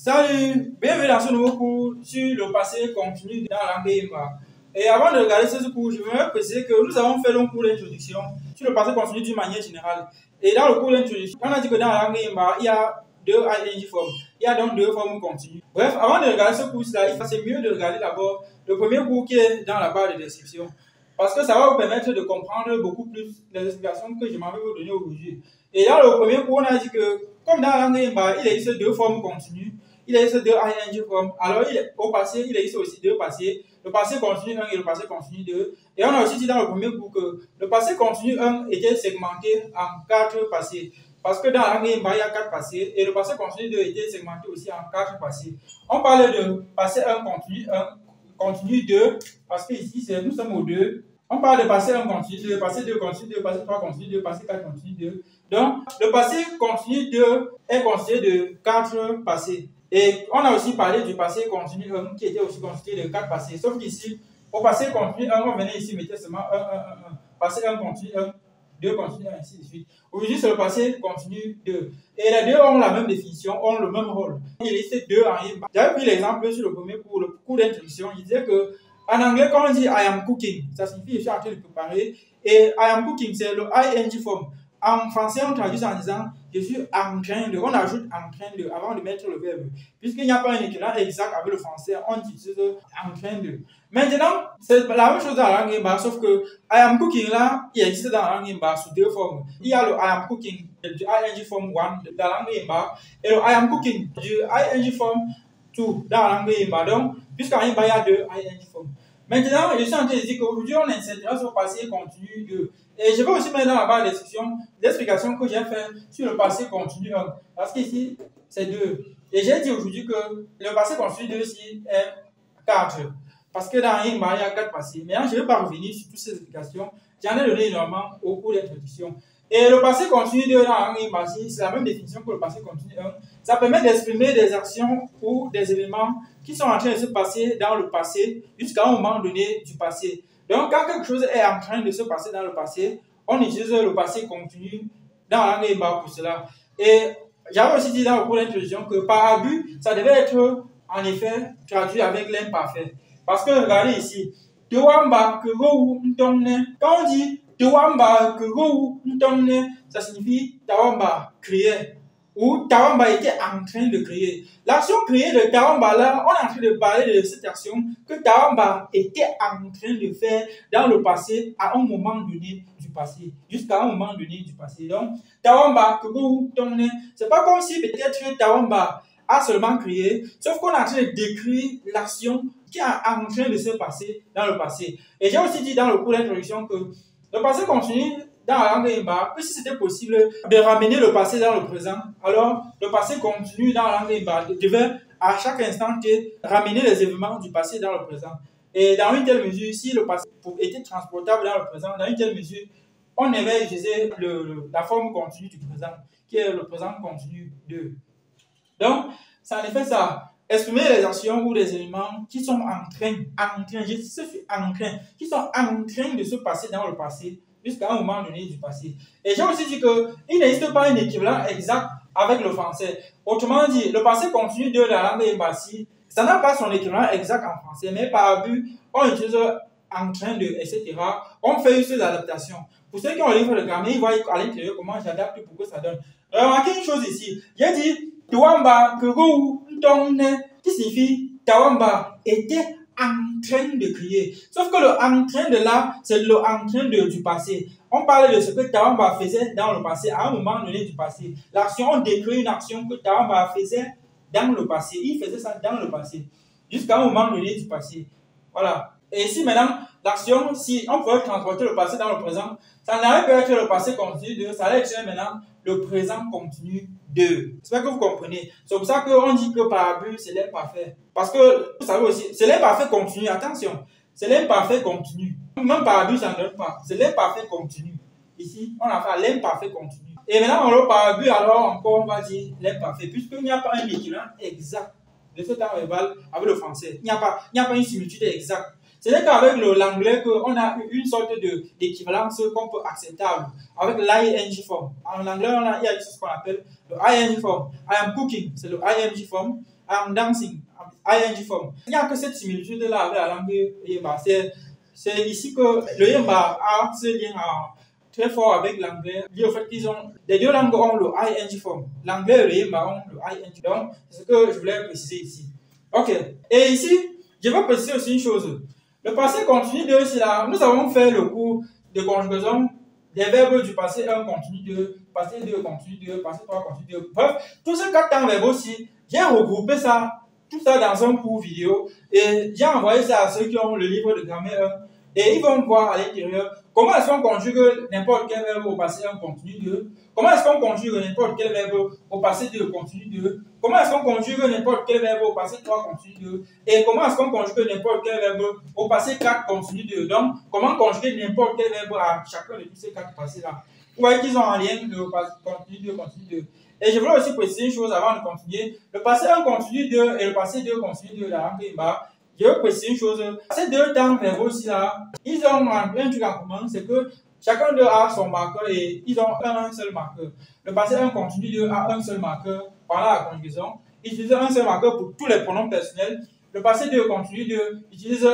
Salut, bienvenue dans ce nouveau cours sur le passé continu dans la langue Imba. Et avant de regarder ce cours, je voudrais préciser que nous avons fait un cours d'introduction sur le passé continu d'une manière générale. Et dans le cours d'introduction, on a dit que dans la langue Imba, il y a deux ing formes. Il y a donc deux formes continues. Bref, avant de regarder ce cours-là, c'est mieux de regarder d'abord le premier cours qui est dans la barre de description. Parce que ça va vous permettre de comprendre beaucoup plus les explications que je m'en vais vous donner aujourd'hui. Et dans le premier cours, on a dit que, comme dans la langue Imba, il existe deux formes continues. Il existe deux ing formes. Alors, au passé, il existe aussi deux passés. Le passé continu 1 et le passé continu 2. Et on a aussi dit dans le premier cours que le passé continu 1 était segmenté en 4 passés. Parce que dans la langue Imba, il y a 4 passés. Et le passé continu 2 était segmenté aussi en 4 passés. On parle de passé 1 continu 2, parce que ici, nous sommes au 2. On parle de passé 1 continu 2, passé 2 continu 2, passé 3 continu 2, passé 4 continu 2. Donc, le passé continu 2 est constitué de 4 passés. Et on a aussi parlé du passé continu 1 qui était aussi constitué de 4 passés. Sauf qu'ici, au passé continu 1, on venait ici mettre seulement 1, 1, 1, 1. Passé 1 continu 1, 2 continu 1, ainsi de suite. Aujourd'hui, c'est le passé continu 2. Et les deux ont la même définition, ont le même rôle. Il existe deux en Imba. J'avais pris l'exemple sur le premier cours, le cours d'introduction. Il disait que en anglais, quand on dit I am cooking, ça signifie je suis en train de préparer. Et I am cooking, c'est le ing form. En français, on traduit ça en disant je suis en train de. On ajoute en train de avant de mettre le verbe. Puisqu'il n'y a pas un équivalent exact avec le français, on utilise en train de. Maintenant, c'est la même chose dans la langue Imba, sauf que I am cooking là, il existe dans la langue Imba sous deux formes. Il y a le I am cooking du ing form 1 dans la langue Imba et le I am cooking du ing form 2 dans la langue Imba. Donc, puisqu'en Imba, il y a deux ing form. Maintenant, je suis en train de dire qu'aujourd'hui, on s'intéresse au passé continu 2. Et je vais aussi mettre dans la barre de description l'explication que j'ai fait sur le passé continu 1. Parce qu'ici, c'est 2. Et j'ai dit aujourd'hui que le passé continu 2 ici est 4. Parce que dans Imba, il y a 4 passés. Maintenant, je ne vais pas revenir sur toutes ces explications. J'en ai donné énormément au cours d'introduction. Et le passé continu 2 dans Imba, c'est la même définition que le passé continu 1. Ça permet d'exprimer des actions ou des éléments qui sont en train de se passer dans le passé jusqu'à un moment donné du passé. Donc, quand quelque chose est en train de se passer dans le passé, on utilise le passé continu dans la langue Imba pour cela. Et j'avais aussi dit dans le cours d'introduction que par abus, ça devait être en effet traduit avec l'imparfait. Parce que regardez ici, Tewamba Kerowu Ntongne. Quand on dit Tewamba Kerowu Ntongne, ça signifie Tawamba créait. Ou Tawamba était en train de créer. L'action créée de Tawamba là, on est en train de parler de cette action que Tawamba était en train de faire dans le passé à un moment donné du passé. Jusqu'à un moment donné du passé. Donc, Tawamba Kerowu Ntongne, c'est pas comme si peut-être Tawamba a seulement créé, sauf qu'on est en train de décrire l'action qui est en train de se passer dans le passé. Et j'ai aussi dit dans le cours d'introduction que le passé continue dans la langue Imba, que si c'était possible de ramener le passé dans le présent, alors le passé continu dans la langue Imba devait à chaque instant ramener les événements du passé dans le présent. Et dans une telle mesure, si le passé était transportable dans le présent, dans une telle mesure, on devait utiliser la forme continue du présent, qui est le présent continu 2. Donc, c'est en effet ça. Exprimer les actions ou les éléments qui sont en train, qui sont en train de se passer dans le passé jusqu'à un moment donné du passé. Et j'ai aussi dit qu'il n'existe pas un équivalent exact avec le français. Autrement dit, le passé continu de la langue Imba, ça n'a pas son équivalent exact en français, mais par abus, on utilise en train de, etc. On fait une seule adaptation. Pour ceux qui ont le livre de grammaire, ils voient à l'intérieur comment j'adapte pour que ça donne. Remarquez une chose ici. J'ai dit Tawamba Kerowu Ntongne, qui signifie Tawamba était en train de crier. Sauf que le en train de là, c'est le en train de du passé. On parle de ce que Tawamba faisait dans le passé, à un moment donné du passé. L'action, on décrit une action que Tawamba faisait dans le passé. Il faisait ça dans le passé, jusqu'à un moment donné du passé. Voilà. Et ici maintenant, l'action, si on pouvait transporter le passé dans le présent, ça n'allait pas être le passé continu 2, ça allait être maintenant le présent continu 2. J'espère que vous comprenez. C'est pour ça qu'on dit que par abus, c'est l'imparfait. Parce que, vous savez aussi, c'est l'imparfait continu. Attention, c'est l'imparfait continu. Même par abus, ça ne donne pas. C'est l'imparfait continu. Ici, on a fait l'imparfait continu. Et maintenant, on le par abus, alors encore, on va dire l'imparfait. Puisqu'il n'y a pas un équivalent exact de ce temps verbal avec le français. Il n'y a pas une similitude exacte. Ce n'est qu'avec l'anglais qu'on a une sorte d'équivalence qu'on peut acceptable avec l'ing form. En anglais, il y a ce qu'on appelle le ing form. I am cooking, c'est le ing form. I'm dancing, ing form. Il n'y a que cette similitude-là avec la langue Yemba. C'est ici que le Yemba a ce lien très fort avec l'anglais, lié au fait qu'ils ont, les deux langues ont le ing form. L'anglais et le Yemba ont le ing. Donc, c'est ce que je voulais préciser ici. Ok. Et ici, je vais préciser aussi une chose. Le passé continu de, c'est là, nous avons fait le cours de conjugaison des verbes du passé 1 continu 2, passé 2 continu 2, passé 3 continu 2. Bref, tous ces 4 temps verbaux aussi, j'ai regroupé ça, tout ça dans un cours vidéo et j'ai envoyé ça à ceux qui ont le livre de grammaire 1 et ils vont voir à l'intérieur comment est-ce qu'on conjugue n'importe quel verbe au passé 1 continu 2, comment est-ce qu'on conjugue n'importe quel verbe au passé 2 continu 2, comment est-ce qu'on conjugue n'importe quel verbe au passé 3 continu 2 et comment est-ce qu'on conjugue n'importe quel verbe au passé 4 continu 2. Donc, comment conjuguer n'importe quel verbe à chacun de tous ces 4 passés-là. Vous voyez qu'ils ont en lien le continu 2, continu 2. Et je voulais aussi préciser une chose avant de continuer. Le passé 1 continu 2 et le passé 2 continu 2 de la langue Yemba. Je veux préciser une chose. Ces deux temps verbaux aussi-là, ils ont un truc en commun, c'est que chacun d'eux a son marqueur et ils ont un seul marqueur. Le passé 1 continu 2 a un seul marqueur pendant la conjugaison. Ils utilisent un seul marqueur pour tous les pronoms personnels. Le passé 2 continu 2 utilise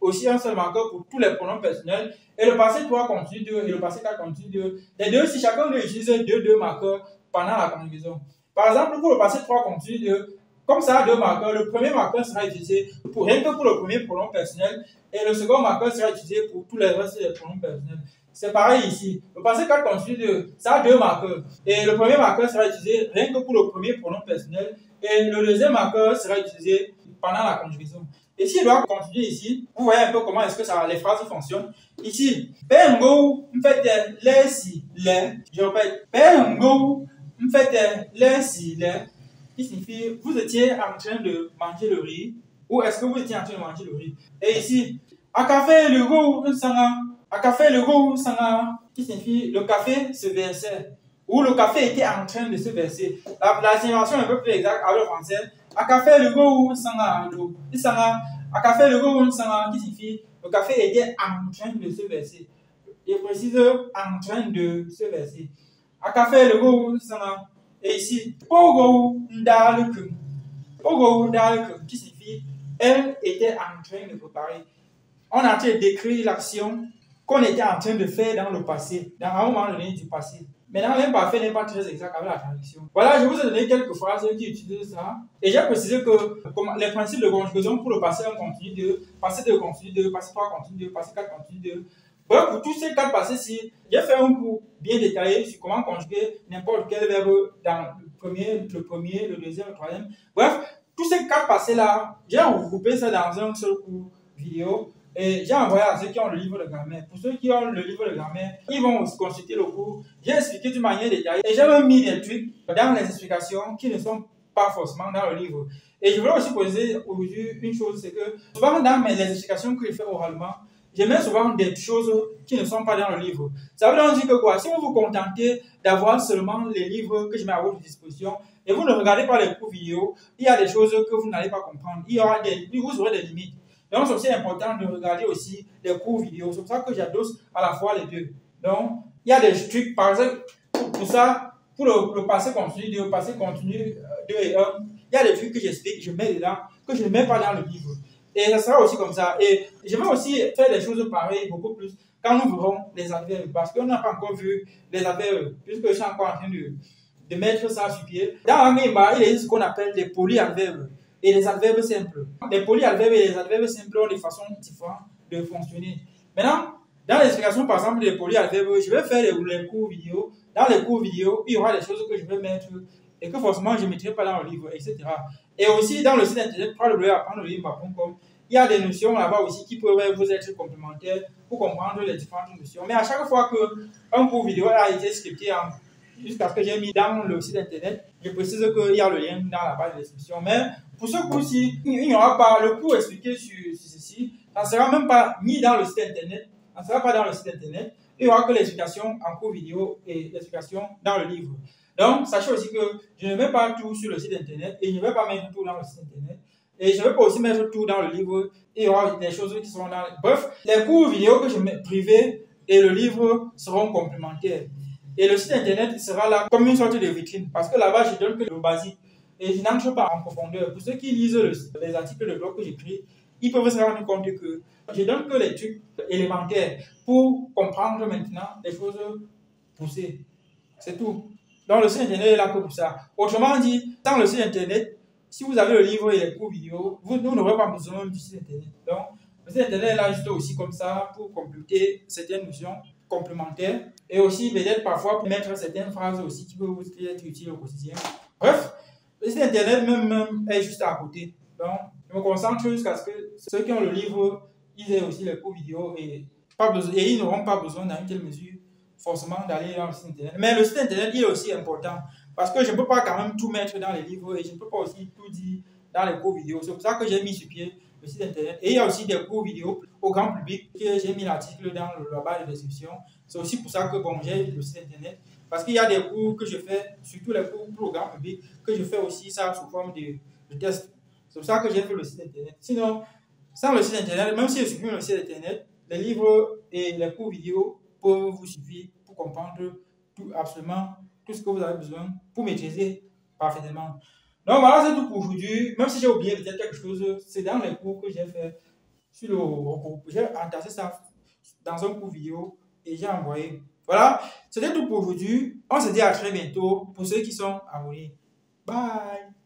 aussi un seul marqueur pour tous les pronoms personnels. Et le passé 3 continu 2 et le passé 4 continu 2, les deux, si chacun d'eux utilise deux marqueurs pendant la conjugaison. Par exemple, pour le passé 3 continu 2, comme ça a deux marqueurs, le premier marqueur sera utilisé rien que pour le premier pronom personnel et le second marqueur sera utilisé pour tous les restes des pronoms personnels. C'est pareil ici. Le passé 4 continu 2, ça a deux marqueurs et le premier marqueur sera utilisé rien que pour le premier pronom personnel et le deuxième marqueur sera utilisé pendant la conjugaison. Et si je dois continuer ici, vous voyez un peu comment est-ce que les phrases fonctionnent. Ici, Bengo, m'fait les si, les. Je répète, Bengo, m'fait les si, les. Qui signifie vous étiez en train de manger le riz ou est-ce que vous étiez en train de manger le riz. Et ici, à café le go sanga, à café le go sanga, qui signifie le café se versait ou le café était en train de se verser. La signification est un peu plus exacte avec le français. À café le go sanga, à café le go sanga, qui signifie le café était en train de se verser. Il précise en train de se verser. À café le go sanga. Et ici, Pogo Ndalkum, qui signifie elle était en train de préparer. On a en train de décrire l'action qu'on était en train de faire dans le passé, dans un moment donné du passé. Maintenant, l'imparfait n'est pas très exact avec la traduction. Voilà, je vous ai donné quelques phrases qui utilisent ça. Et j'ai précisé que les principes de conjugaison pour le passé 1 continu 2, passé 2 continu 2, passé 3 continu 2, passé 4 continu 2. Bref, pour tous ces 4 passés-ci, j'ai fait un cours bien détaillé sur comment conjuguer n'importe quel verbe dans le premier, le deuxième, le troisième. Bref, tous ces 4 passés-là, j'ai regroupé ça dans un seul cours vidéo et j'ai envoyé à ceux qui ont le livre de grammaire. Pour ceux qui ont le livre de grammaire, ils vont consulter le cours. J'ai expliqué d'une manière détaillée et j'ai même mis des trucs dans les explications qui ne sont pas forcément dans le livre. Et je voulais aussi poser aujourd'hui une chose, c'est que souvent dans les explications que je fais oralement, je mets souvent des choses qui ne sont pas dans le livre. Ça veut donc dire que quoi? Si vous vous contentez d'avoir seulement les livres que je mets à votre disposition et vous ne regardez pas les cours vidéo, il y a des choses que vous n'allez pas comprendre. Vous aurez des limites. Donc c'est aussi important de regarder aussi les cours vidéo. C'est pour ça que j'adosse à la fois les deux. Donc il y a des trucs, par exemple, pour ça, pour le passé continu 2, passé continu 2 et 1, il y a des trucs que j'explique, je mets dedans, que je ne mets pas dans le livre. Et ça sera aussi comme ça. Et je vais aussi faire des choses pareilles, beaucoup plus, quand nous verrons les adverbes. Parce qu'on n'a pas encore vu les adverbes, puisque je suis encore en train de mettre ça sur pied. Dans l'anglais, il existe ce qu'on appelle des polyadverbes et des adverbes simples. Les polyadverbes et les adverbes simples ont des façons différentes de fonctionner. Maintenant, dans l'explication, par exemple, des polyadverbes, je vais faire les cours vidéo. Dans les cours vidéo, il y aura des choses que je vais mettre et que forcément je ne mettrai pas dans le livre, etc. Et aussi dans le site internet www.apprendrelire.com, il y a des notions là-bas aussi qui peuvent vous être complémentaires pour comprendre les différentes notions. Mais à chaque fois qu'un cours vidéo a été scripté jusqu'à ce que j'ai mis dans le site internet, je précise qu'il y a le lien dans la barre de description. Mais pour ce cours-ci, il n'y aura pas le cours expliqué sur ceci. Ça ne sera même pas ni dans le site internet, ça ne sera pas dans le site internet. Il n'y aura que l'explication en cours vidéo et l'explication dans le livre. Donc, sachez aussi que je ne mets pas tout sur le site internet et je ne vais pas mettre tout dans le site internet. Et je ne vais pas aussi mettre tout dans le livre. Il y aura des choses qui seront dans... Bref, les cours vidéo que je mets privés et le livre seront complémentaires. Et le site internet sera là comme une sorte de vitrine. Parce que là-bas, je donne que le basique. et je n'entre pas en profondeur. Pour ceux qui lisent les articles de blog que j'écris, ils peuvent se rendre compte que je donne que les trucs élémentaires pour comprendre maintenant les choses poussées. C'est tout. Donc le site internet est là que pour ça. Autrement dit, dans le site internet, si vous avez le livre et les cours vidéo, vous n'aurez pas besoin du site internet. Donc le site internet est là juste aussi comme ça pour compléter certaines notions complémentaires et aussi peut-être parfois pour mettre certaines phrases aussi qui peuvent vous être utiles au quotidien. Bref, le site internet même est juste à côté. Donc je me concentre jusqu'à ce que ceux qui ont le livre, ils aient aussi les cours vidéo et ils n'auront pas besoin dans une telle mesure forcément d'aller dans le site internet. Mais le site internet il est aussi important parce que je ne peux pas quand même tout mettre dans les livres et je ne peux pas aussi tout dire dans les cours vidéo. C'est pour ça que j'ai mis sur pied le site internet. Et il y a aussi des cours vidéo au grand public que j'ai mis l'article dans la barre de description. C'est aussi pour ça que bon, j'ai le site internet. Parce qu'il y a des cours que je fais, surtout les cours pour le grand public, que je fais aussi ça sous forme de test. C'est pour ça que j'ai fait le site internet. Sinon, sans le site internet, même si je supprime le site internet, les livres et les cours vidéo peuvent vous suffire pour comprendre absolument tout ce que vous avez besoin pour maîtriser parfaitement. Donc voilà, c'est tout pour aujourd'hui. Même si j'ai oublié peut-être quelque chose, c'est dans les cours que j'ai fait sur le regroupe. J'ai entassé ça dans un cours vidéo et j'ai envoyé. Voilà, c'était tout pour aujourd'hui. On se dit à très bientôt pour ceux qui sont abonnés. Bye!